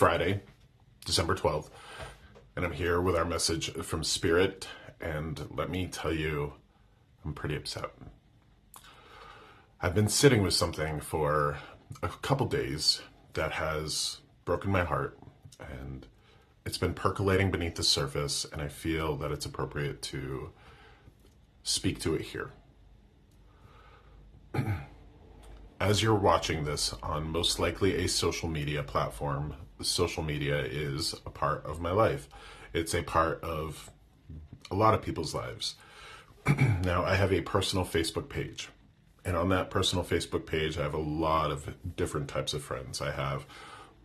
Friday, December 12th, and I'm here with our message from Spirit, and let me tell you, I'm pretty upset. I've been sitting with something for a couple days that has broken my heart, and it's been percolating beneath the surface, and I feel that it's appropriate to speak to it here. As you're watching this on most likely a social media platform, social media is a part of my life. It's a part of a lot of people's lives. Now, I have a personal Facebook page. And on that personal Facebook page, I have a lot of different types of friends. I have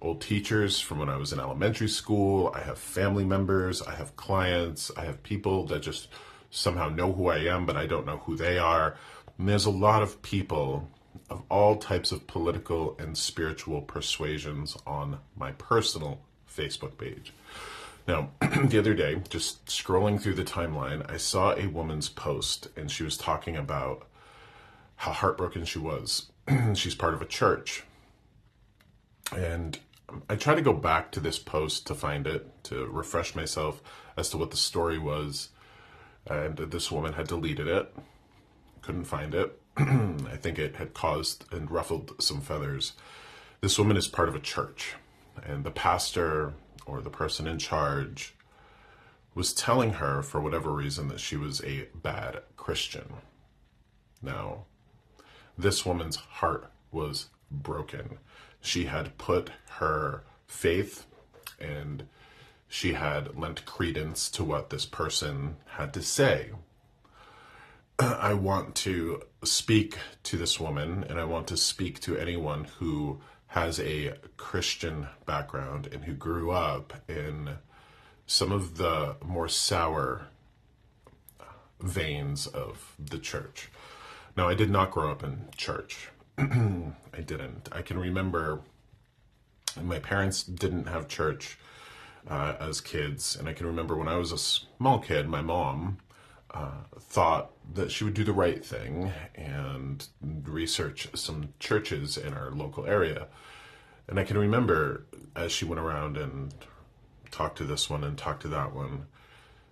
old teachers from when I was in elementary school. I have family members. I have clients. I have people that just somehow know who I am, but I don't know who they are. And there's a lot of people of all types of political and spiritual persuasions on my personal Facebook page. Now, the other day, just scrolling through the timeline, I saw a woman's post, and she was talking about how heartbroken she was. She's part of a church. And I tried to go back to this post to find it, to refresh myself as to what the story was. And this woman had deleted it. Couldn't find it. I think it had caused and ruffled some feathers. This woman is part of a church, and the pastor or the person in charge was telling her, for whatever reason, that she was a bad Christian. Now, this woman's heart was broken. She had put her faith and she had lent credence to what this person had to say. I want to speak to this woman, and I want to speak to anyone who has a Christian background and who grew up in some of the more sour veins of the church. Now, I did not grow up in church. I didn't. I can remember my parents didn't have church as kids, and I can remember when I was a small kid, my mom thought that she would do the right thing and research some churches in our local area. And I can remember as she went around and talked to this one and talked to that one,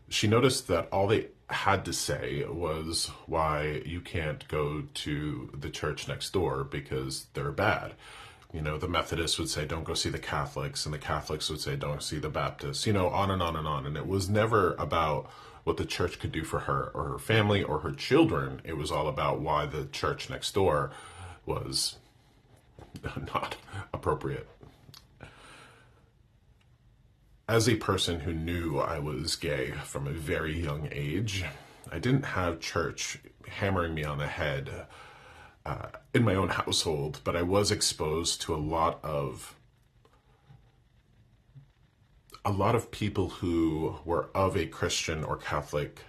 she noticed that all they had to say was why you can't go to the church next door because they're bad. You know, the Methodists would say, don't go see the Catholics, and the Catholics would say, don't see the Baptists, on and on and on. And it was never about what the church could do for her or her family or her children. It was all about why the church next door was not appropriate. As a person who knew I was gay from a very young age, I didn't have church hammering me on the head in my own household, but I was exposed to a lot of people who were of a Christian or Catholic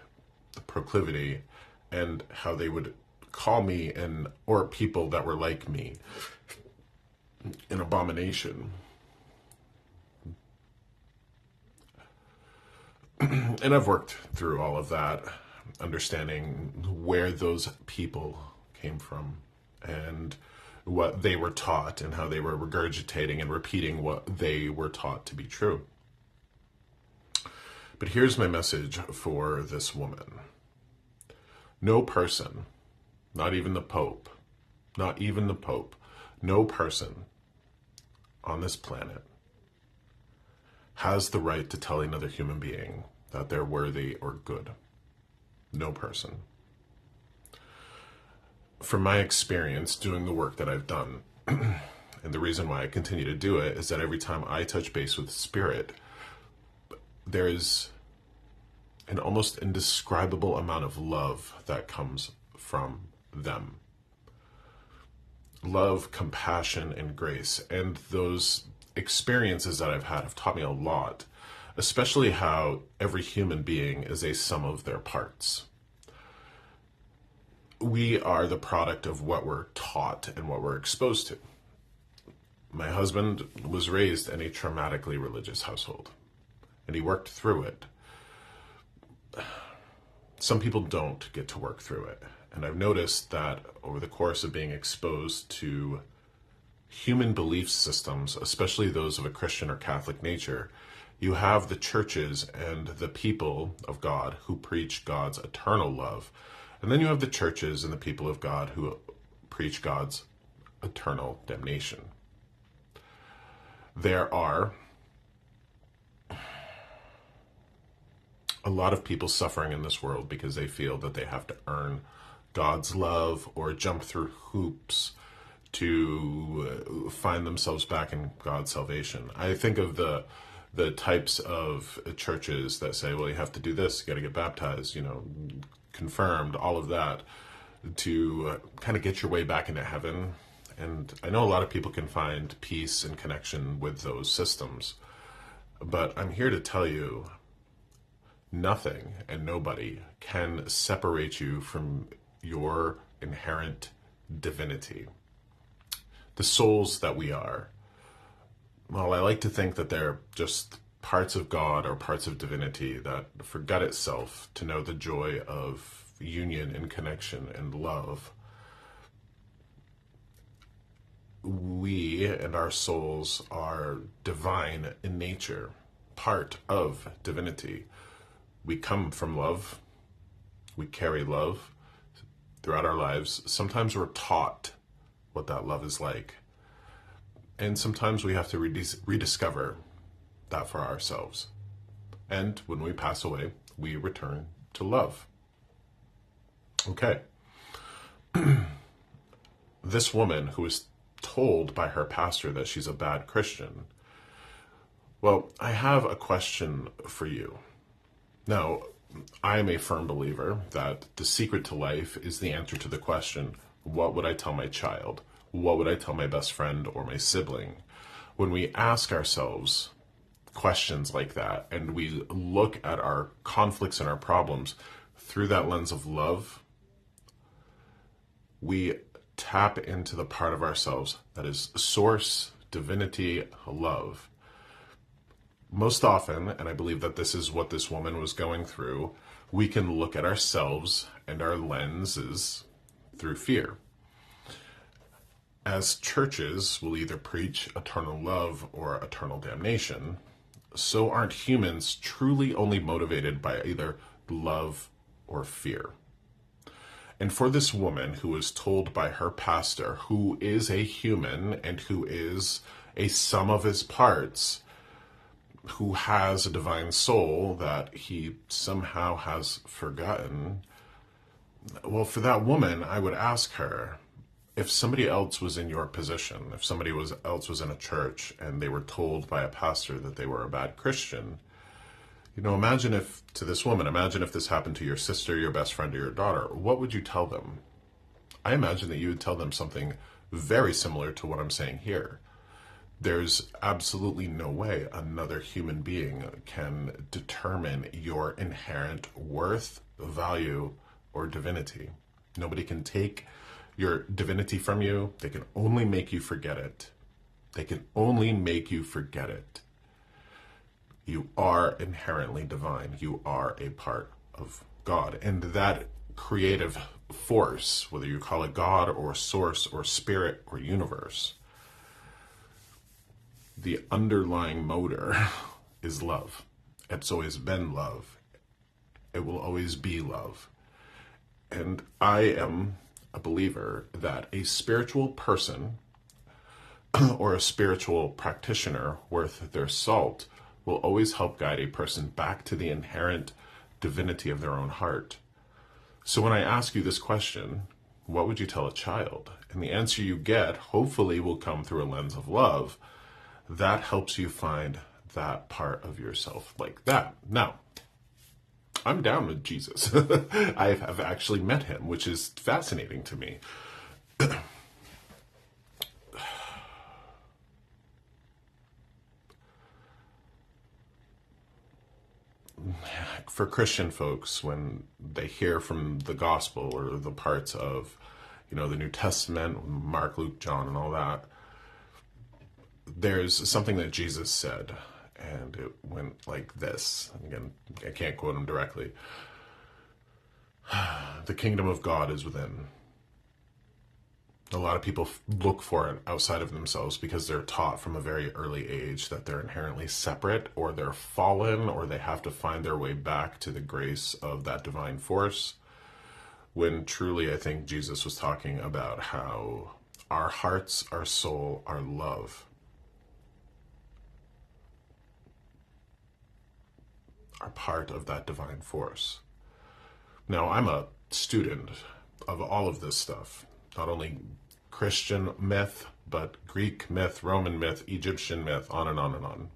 proclivity, and how they would call me or people that were like me an abomination. And I've worked through all of that, understanding where those people came from and what they were taught and how they were regurgitating and repeating what they were taught to be true. But here's my message for this woman. No person, not even the Pope, no person on this planet has the right to tell another human being that they're worthy or good. No person. From my experience doing the work that I've done, and the reason why I continue to do it is that every time I touch base with Spirit, there is an almost indescribable amount of love that comes from them. Love, compassion, and grace. And those experiences that I've had have taught me a lot, especially how every human being is a sum of their parts. We are the product of what we're taught and what we're exposed to. My husband was raised in a traumatically religious household, and he worked through it. Some people don't get to work through it, and I've noticed that over the course of being exposed to human belief systems, especially those of a Christian or Catholic nature. You have the churches and the people of God who preach God's eternal love. And then you have the churches and the people of God who preach God's eternal damnation. There are a lot of people suffering in this world because they feel that they have to earn God's love or jump through hoops to find themselves back in God's salvation. I think of the types of churches that say, well, you have to do this, you got to get baptized, confirmed, all of that, to kind of get your way back into heaven. And I know a lot of people can find peace and connection with those systems, but I'm here to tell you, nothing and nobody can separate you from your inherent divinity. The souls that we are, well, I like to think that they're just parts of God or parts of divinity that forgot itself to know the joy of union and connection and love. We and our souls are divine in nature, part of divinity. We come from love. We carry love throughout our lives. Sometimes we're taught what that love is like. And sometimes we have to rediscover that for ourselves. And when we pass away, we return to love. Okay. This woman who was told by her pastor that she's a bad Christian. Well, I have a question for you. Now, I am a firm believer that the secret to life is the answer to the question, what would I tell my child? What would I tell my best friend or my sibling? When we ask ourselves questions like that and we look at our conflicts and our problems through that lens of love, we tap into the part of ourselves that is source, divinity, love. Most often, and I believe that this is what this woman was going through, we can look at ourselves and our lenses through fear. As churches will either preach eternal love or eternal damnation, so aren't humans truly only motivated by either love or fear. And for this woman who was told by her pastor, who is a human and who is a sum of his parts, who has a divine soul that he somehow has forgotten, well, for that woman, I would ask her, if somebody else was in your position, if somebody else was in a church and they were told by a pastor that they were a bad Christian, imagine if this happened to your sister, your best friend, or your daughter, what would you tell them? I imagine that you would tell them something very similar to what I'm saying here. There's absolutely no way another human being can determine your inherent worth, value, or divinity. Nobody can take your divinity from you. They can only make you forget it. They can only make you forget it. You are inherently divine. You are a part of God. And that creative force, whether you call it God or source or spirit or universe, the underlying motor is love. It's always been love. It will always be love. And I am a believer that a spiritual person or a spiritual practitioner worth their salt will always help guide a person back to the inherent divinity of their own heart. So when I ask you this question, what would you tell a child? And the answer you get hopefully will come through a lens of love. That helps you find that part of yourself like that. Now, I'm down with Jesus. I have actually met him, which is fascinating to me. For Christian folks, when they hear from the gospel or the parts of, the New Testament, Mark, Luke, John, and all that, there's something that Jesus said, and it went like this. Again, I can't quote him directly. The kingdom of God is within. A lot of people look for it outside of themselves because they're taught from a very early age that they're inherently separate, or they're fallen, or they have to find their way back to the grace of that divine force. When truly, I think Jesus was talking about how our hearts, our soul, our love are part of that divine force. Now, I'm a student of all of this stuff, not only Christian myth, but Greek myth, Roman myth, Egyptian myth, on and on and on.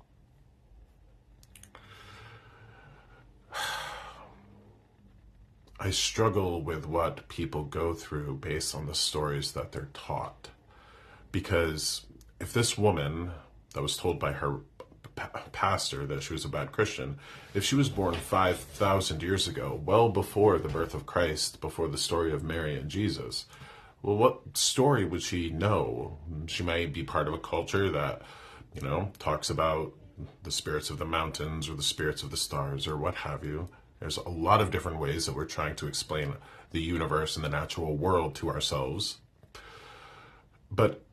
I struggle with what people go through based on the stories that they're taught. Because if this woman that was told by her pastor that she was a bad Christian, if she was born 5,000 years ago, well before the birth of Christ, before the story of Mary and Jesus, well, what story would she know? She might be part of a culture that, talks about the spirits of the mountains or the spirits of the stars or what have you. There's a lot of different ways that we're trying to explain the universe and the natural world to ourselves. But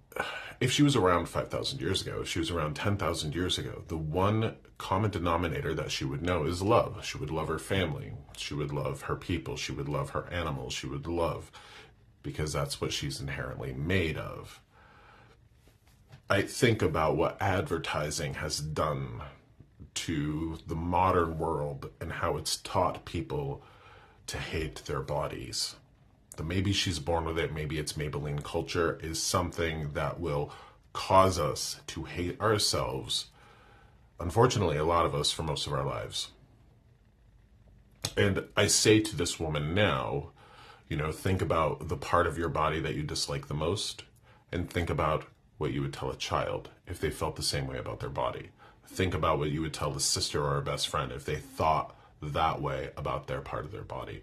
if she was around 5,000 years ago, if she was around 10,000 years ago, the one common denominator that she would know is love. She would love her family. She would love her people. She would love her animals. She would love, because that's what she's inherently made of. I think about what advertising has done to the modern world and how it's taught people to hate their bodies. The maybe she's born with it, maybe it's Maybelline culture, is something that will cause us to hate ourselves. Unfortunately, a lot of us for most of our lives. And I say to this woman now, think about the part of your body that you dislike the most, and think about what you would tell a child if they felt the same way about their body. Think about what you would tell a sister or a best friend if they thought that way about their part of their body.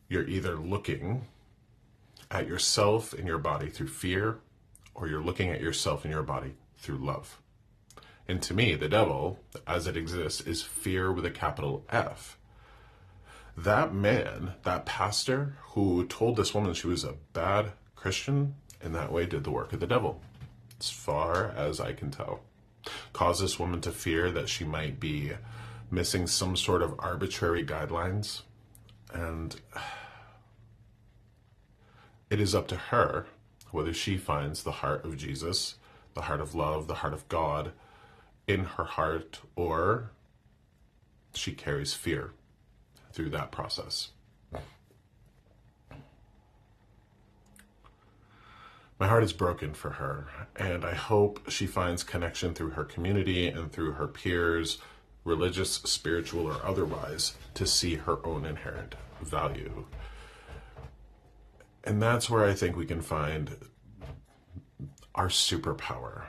You're either looking at yourself and your body through fear, or you're looking at yourself and your body through love. And to me, the devil, as it exists, is fear with a capital F. That man, that pastor who told this woman she was a bad Christian, in that way did the work of the devil, as far as I can tell. Caused this woman to fear that she might be missing some sort of arbitrary guidelines. And it is up to her whether she finds the heart of Jesus, the heart of love, the heart of God in her heart, or she carries fear through that process. My heart is broken for her, and I hope she finds connection through her community and through her peers, religious, spiritual, or otherwise, to see her own inherent value. And that's where I think we can find our superpower.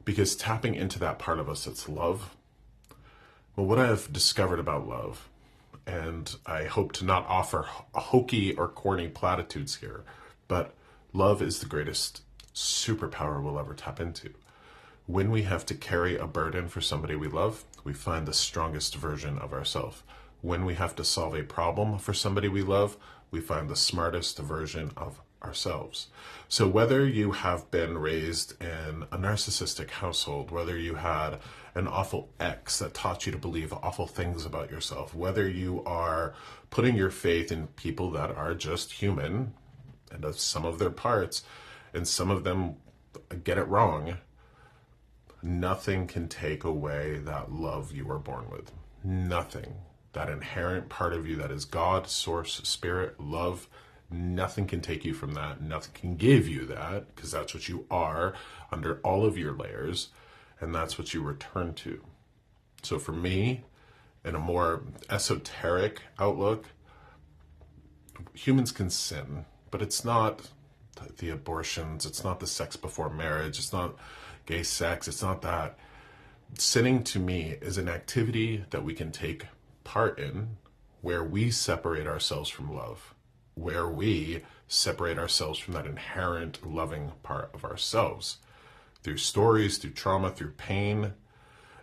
Because tapping into that part of us that's love, well, what I've discovered about love, and I hope to not offer hokey or corny platitudes here, but love is the greatest superpower we'll ever tap into. When we have to carry a burden for somebody we love, we find the strongest version of ourselves. When we have to solve a problem for somebody we love, we find the smartest version of ourselves. So whether you have been raised in a narcissistic household, whether you had an awful ex that taught you to believe awful things about yourself, whether you are putting your faith in people that are just human and of some of their parts, and some of them get it wrong, nothing can take away that love you were born with. Nothing. That inherent part of you that is God, source, spirit, love, nothing can take you from that. Nothing can give you that, because that's what you are under all of your layers, and that's what you return to. So for me, in a more esoteric outlook, humans can sin, but it's not the abortions, it's not the sex before marriage, it's not gay sex, it's not that. Sinning to me is an activity that we can take part in where we separate ourselves from love, where we separate ourselves from that inherent loving part of ourselves through stories, through trauma, through pain.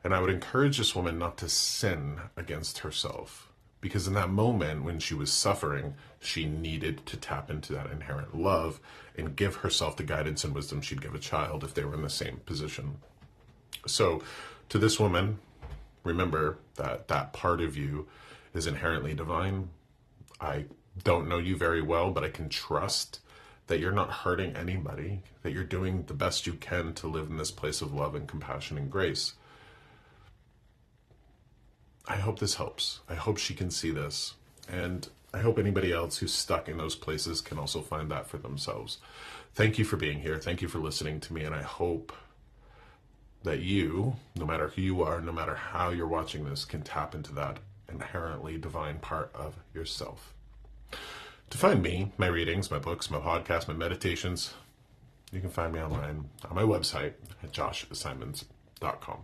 And I would encourage this woman not to sin against herself, Because in that moment when she was suffering, she needed to tap into that inherent love and give herself the guidance and wisdom she'd give a child if they were in the same position. So to this woman, remember that that part of you is inherently divine. I don't know you very well, but I can trust that you're not hurting anybody, that you're doing the best you can to live in this place of love and compassion and grace. I hope this helps. I hope she can see this. And I hope anybody else who's stuck in those places can also find that for themselves. Thank you for being here. Thank you for listening to me. And I hope that you, no matter who you are, no matter how you're watching this, can tap into that inherently divine part of yourself. To find me, my readings, my books, my podcasts, my meditations, you can find me online on my website at joshsimons.com.